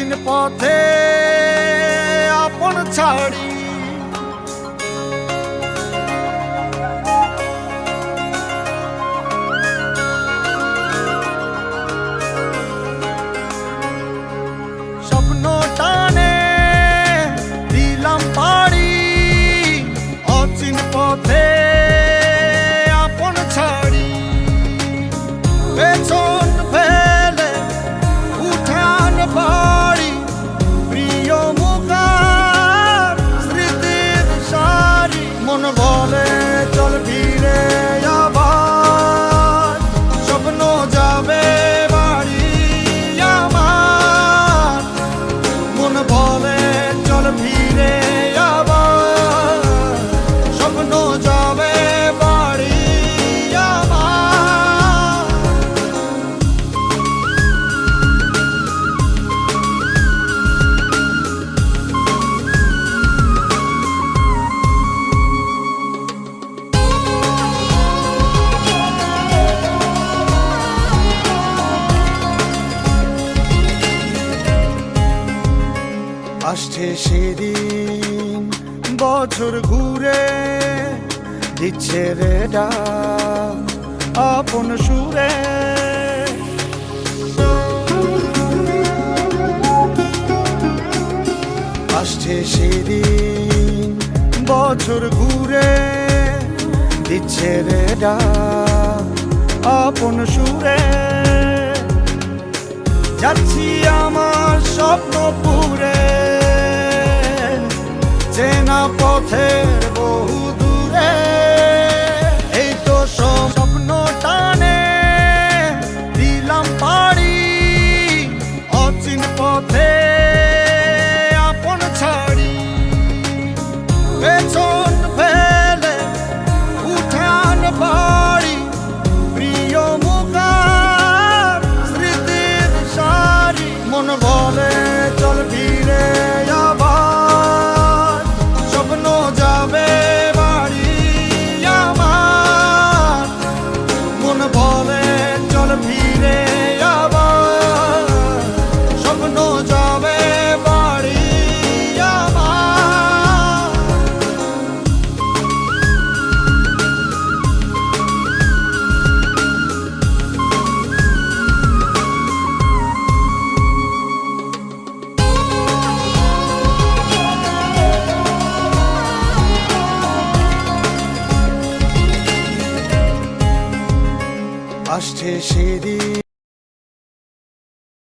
অচিন পথে আপন ছাড়ি স্বপ্ন টানে দিলাম পাড়ি অচিন পথে আপন ছাড়ি পেছন ফেলে উঠান বাড়ি প্রিয় মুখার স্মৃতির সারি মন বলে চল ফিরে আবার স্বপ্ন যাবে বাড়ি আমার মন বলে চল ফিরে আবার স্বপ্ন যাবে বাড়ি আমার আসছে সেদিন বছর ঘুরে দিচ্ছে রে ডাক আপন সুরে আসছে সেদিন বছর ঘুরে দিচ্ছে রে ডাক আপন সুরে যাচ্ছি আমার স্বপ্ন পুরে চেনা পথের বহু দূরে এই তো স্বপ্ন টানে দিলাম পাড়ি অচিন পথে আপন ছাড়ি পেছন ফেলে উঠান বাড়ি প্রিয় মুখার স্মৃতির সারি মন বলে চল ফিরে আবার স্বপ্ন যাবে বাড়ি আমার মন বলে চল ফিরে আবার স্বপ্ন যাবে বাড়ি আমার আসছে সেদিন